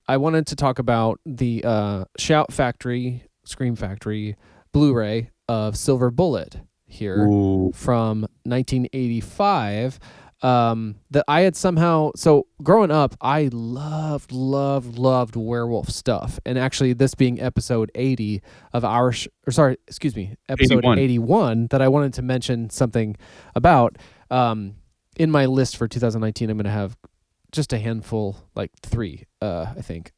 I wanted to talk about the Shout Factory, Scream Factory Blu-ray of Silver Bullet here Ooh. from 1985. That I had somehow, so growing up, I loved werewolf stuff. And actually, this being episode 80 of our, episode 81. 81, that I wanted to mention something about. In my list for 2019, I'm going to have just a handful, like 3, I think,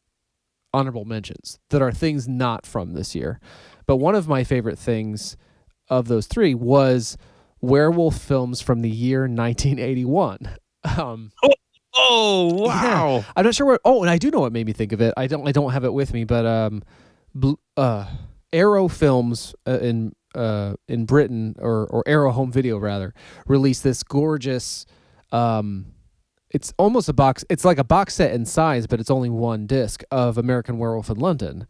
honorable mentions that are things not from this year. But one of my favorite things of those 3 was werewolf films from the year 1981. Oh wow! Yeah, I'm not sure what. Oh, and I do know what made me think of it. I don't have it with me, but Arrow Films in Britain, or Arrow Home Video rather, released this gorgeous. It's almost a box. It's like a box set in size, but it's only 1 disc of American Werewolf in London.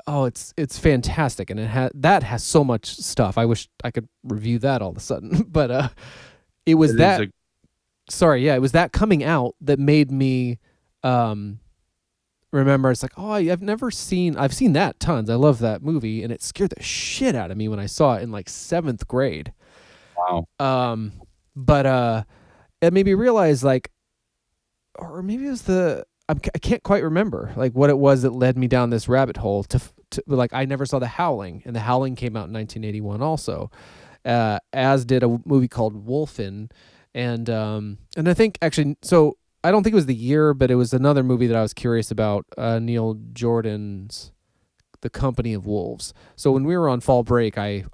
Oh, it's fantastic, and that has so much stuff. I wish I could review that all of a sudden, but it was that. It was that coming out that made me remember. It's like, oh, I've seen that tons. I love that movie, and it scared the shit out of me when I saw it in like 7th grade. Wow. But it made me realize, like, or maybe it was I can't quite remember like what it was that led me down this rabbit hole to like, I never saw The Howling, and The Howling came out in 1981 also, as did a movie called Wolfen, and I think actually, so I don't think it was the year, but it was another movie that I was curious about, Neil Jordan's The Company of Wolves. So when we were on fall break, I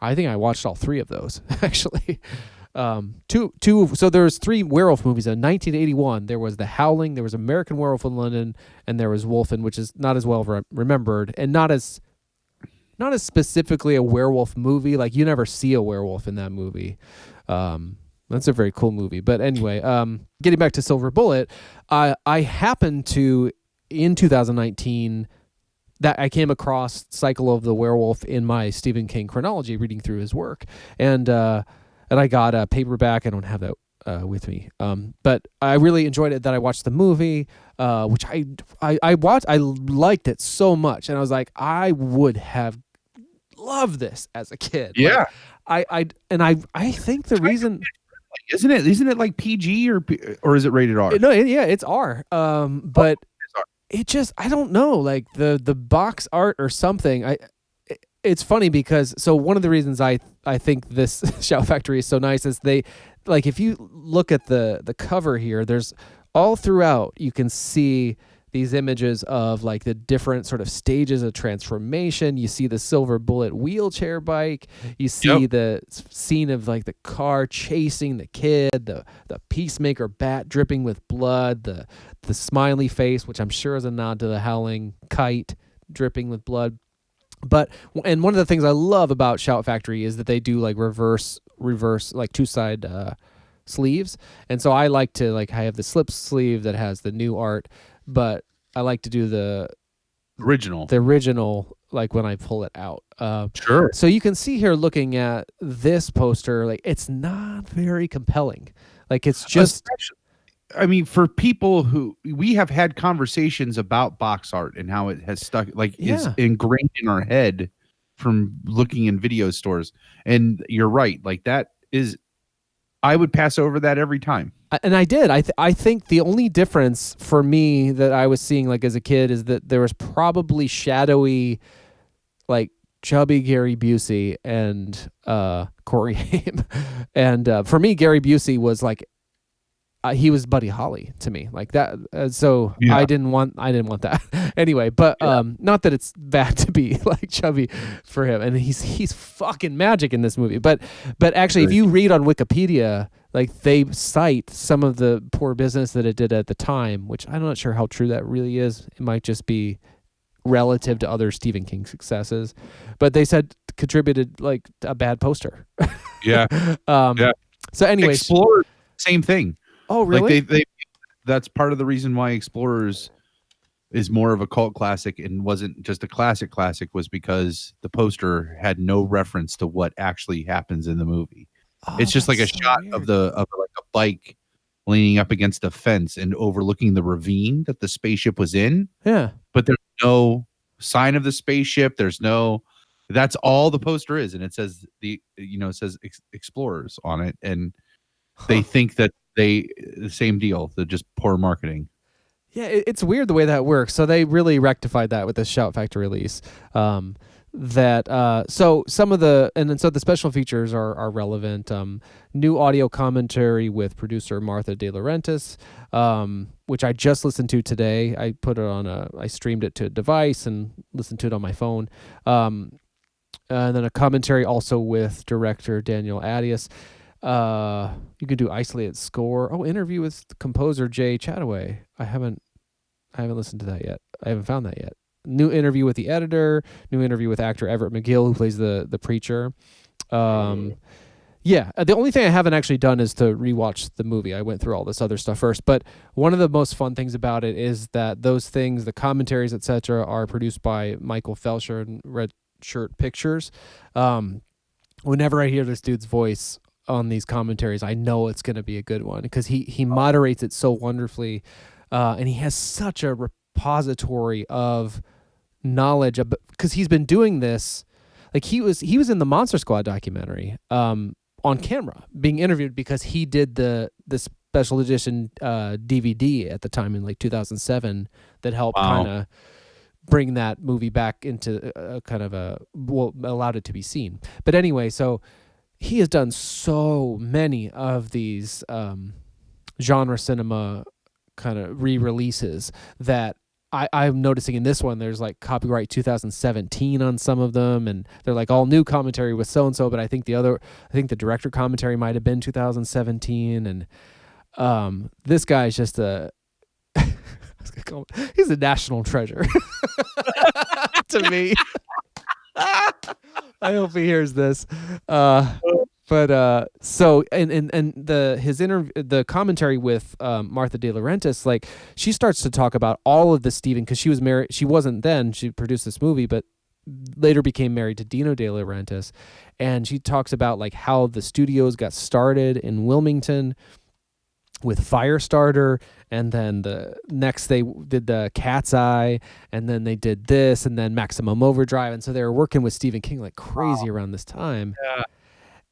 think I watched all 3 of those actually. Two. So there's 3 werewolf movies in 1981. There was The Howling, there was American Werewolf in London, and there was Wolfen, which is not as well remembered, and not as specifically a werewolf movie. Like, you never see a werewolf in that movie. That's a very cool movie. But anyway, getting back to Silver Bullet, I happened to, in 2019, that I came across Cycle of the Werewolf in my Stephen King chronology, reading through his work, and I got a paperback. I don't have that with me, but I really enjoyed it. That I watched the movie, which I watched. I liked it so much, and I was like, I would have loved this as a kid. Yeah. Like, I think the reason. Isn't it like PG or is it rated R? No, it's R. But it just, I don't know, like the box art or something. It's funny because, so one of the reasons I think this Shout Factory is so nice is they, like, if you look at the cover here, there's all throughout, you can see these images of like the different sort of stages of transformation. You see the Silver Bullet wheelchair bike. You see the scene of like the car chasing the kid, the Peacemaker bat dripping with blood, the smiley face, which I'm sure is a nod to the Howling kite dripping with blood. And one of the things I love about Shout Factory is that they do like reverse like 2-side sleeves. And so I like to, like, I have the slip sleeve that has the new art, but I like to do the original, like when I pull it out. Sure. So you can see here, looking at this poster, like, it's not very compelling. Like, it's just, I mean, for people who, we have had conversations about box art and how it has stuck, like, is ingrained in our head from looking in video stores. And you're right. Like, that is, I would pass over that every time. And I did. I think the only difference for me that I was seeing, like, as a kid, is that there was probably shadowy, like, chubby Gary Busey and Corey Haim. And for me, Gary Busey was like, he was Buddy Holly to me, like that. So yeah. I didn't want that anyway. But not that it's bad to be like chubby for him, and he's fucking magic in this movie. But actually, if you read on Wikipedia, like, they cite some of the poor business that it did at the time, which I'm not sure how true that really is. It might just be relative to other Stephen King successes, but they said contributed like a bad poster. Yeah. Yeah. So anyways, Explorers, same thing. Oh, really? Like they that's part of the reason why Explorers is more of a cult classic and wasn't just a classic, was because the poster had no reference to what actually happens in the movie. Oh, it's just like a shot weird. of like a bike leaning up against a fence and overlooking the ravine that the spaceship was in. Yeah. But there's no sign of the spaceship. That's all the poster is. And it says it says explorers on it. And they think that the same deal, they're just poor marketing. Yeah, it's weird the way that works. So they really rectified that with the Shout Factor release. So some of the special features are relevant. New audio commentary with producer Martha De Laurentiis, which I just listened to today. I put it on I streamed it to a device and listened to it on my phone. And then a commentary also with director Daniel Attias. You can do isolated score. Oh, interview with composer Jay Chataway. I haven't listened to that yet. I haven't found that yet. New interview with the editor. New interview with actor Everett McGill, who plays the preacher. Yeah, the only thing I haven't actually done is to rewatch the movie. I went through all this other stuff first. But one of the most fun things about it is that those things, the commentaries, etc., are produced by Michael Felsher and Red Shirt Pictures. Whenever I hear this dude's voice on these commentaries, I know it's going to be a good one because he moderates it so wonderfully, and he has such a repository of knowledge because he's been doing this. Like he was in the Monster Squad documentary on camera being interviewed because he did the special edition DVD at the time in like 2007 that helped kind of bring that movie back into allowed it to be seen. But anyway, so he has done so many of these genre cinema kind of re-releases that I'm noticing in this one, there's like copyright 2017 on some of them, and they're like all new commentary with so-and-so, but I think the director commentary might have been 2017, and this guy's just he's a national treasure to me. I hope he hears this. But so the commentary with Martha De Laurentiis, like she starts to talk about all of the Stephen, because she was married. She wasn't then. She produced this movie, but later became married to Dino De Laurentiis, and she talks about like how the studios got started in Wilmington with Firestarter, and then the next they did the Cat's Eye, and then they did this, and then Maximum Overdrive, and so they were working with Stephen King like crazy around this time. Yeah.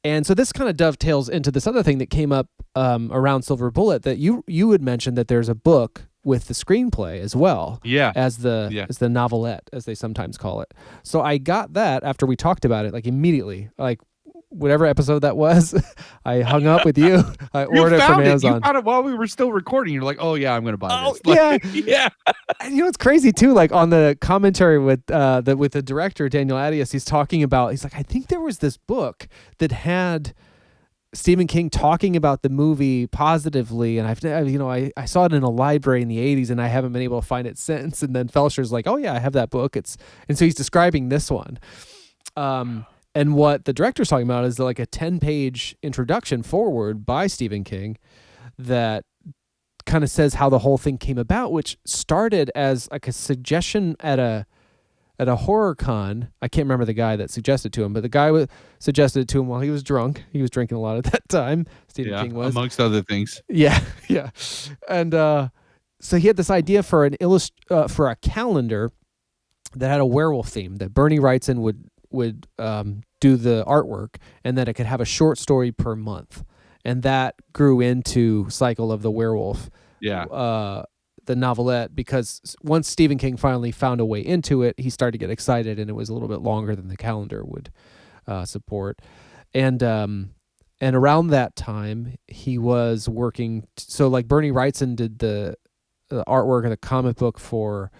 And so this kind of dovetails into this other thing that came up around Silver Bullet, that you had mentioned that there's a book with the screenplay as well. Yeah. As the novelette, as they sometimes call it. So I got that after we talked about it, like immediately, like whatever episode that was, I hung up with you. I ordered it from Amazon. You found it while we were still recording. You're like, oh yeah, I'm going to buy this. Like, yeah. And you know, it's crazy too. Like on the commentary with the director, Daniel Attias, he's like, I think there was this book that had Stephen King talking about the movie positively, and I saw it in a library in the 80s, and I haven't been able to find it since. And then Felsher's like, oh yeah, I have that book. And so he's describing this one. And what the director's talking about is like a 10-page introduction forward by Stephen King that kind of says how the whole thing came about, which started as like a suggestion at a horror con. I can't remember the guy that suggested to him, but the guy suggested it to him while he was drunk. He was drinking a lot at that time. Stephen King was, amongst other things. Yeah. And so he had this idea for for a calendar that had a werewolf theme that Bernie Wrightson would do the artwork, and that it could have a short story per month, and that grew into Cycle of the Werewolf, the novelette, because once Stephen King finally found a way into it, he started to get excited, and it was a little bit longer than the calendar would support, and around that time he was working. So like Bernie Wrightson did the artwork of the comic book for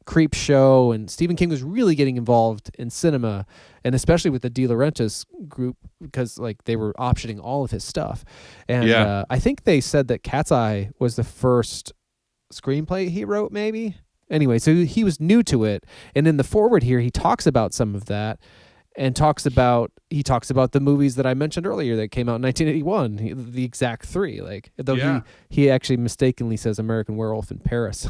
Creep Show, and Stephen King was really getting involved in cinema, and especially with the De Laurentiis group, because like they were optioning all of his stuff. And I think they said that Cat's Eye was the first screenplay he wrote, maybe. Anyway, so he was new to it, and in the forward here he talks about some of that, and talks about the movies that I mentioned earlier that came out in 1981, the exact three. Like, though he actually mistakenly says American Werewolf in Paris,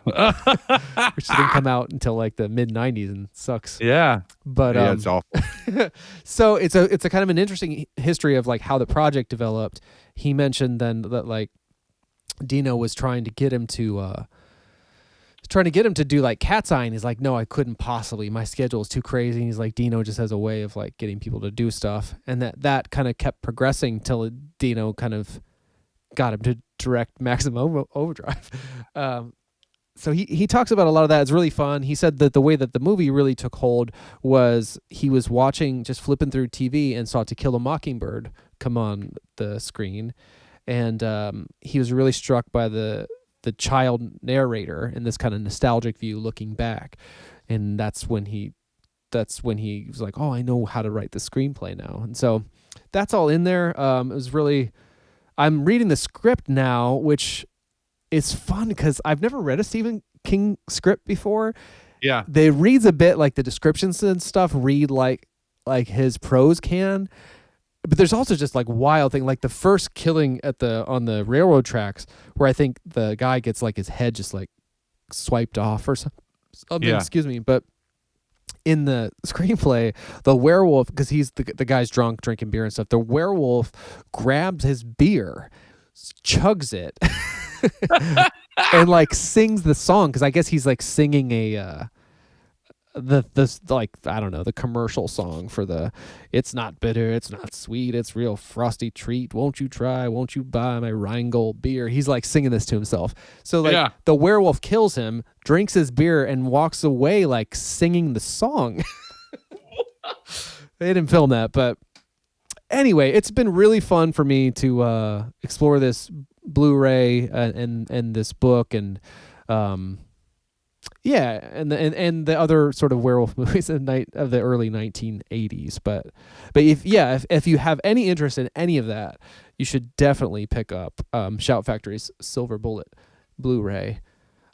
which didn't come out until like the mid 90s and sucks. Yeah, but yeah, it's awful. So it's a kind of an interesting history of like how the project developed. he mentioned then that like Dino was trying to get him to do like Cat's Eye, and he's like, no, I couldn't possibly. My schedule is too crazy. And he's like, Dino just has a way of like getting people to do stuff, and that kind of kept progressing till Dino kind of got him to direct Maximum Overdrive. So he talks about a lot of that. It's really fun. He said that the way that the movie really took hold was he was watching, just flipping through TV, and saw To Kill a Mockingbird come on the screen, and he was really struck by the child narrator and this kind of nostalgic view looking back, and that's when he was like, oh, I know how to write the screenplay now. And so that's all in there. It was really, I'm reading the script now, which is fun because I've never read a Stephen King script before. Yeah, they reads a bit like the descriptions and stuff read like his prose can. But there's also just like wild thing, like the first killing on the railroad tracks, where I think the guy gets like his head just like swiped off or something. Yeah. Excuse me. But in the screenplay, the werewolf, because he's the guy's drunk, drinking beer and stuff, the werewolf grabs his beer, chugs it, and like sings the song, because I guess he's like singing a like, I don't know, the commercial song for the "It's not bitter, it's not sweet, it's real frosty treat. Won't you try? Won't you buy my Rheingold beer?" He's like singing this to himself. So like the werewolf kills him, drinks his beer, and walks away like singing the song. They didn't film that, but anyway, it's been really fun for me to explore this Blu-ray and this book, and yeah, and the other sort of werewolf movies of the early 1980s. But if you have any interest in any of that, you should definitely pick up Shout Factory's Silver Bullet Blu-ray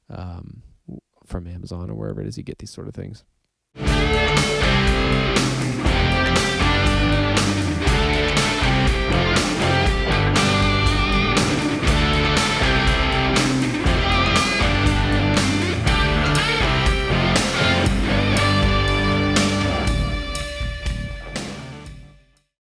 from Amazon or wherever it is you get these sort of things.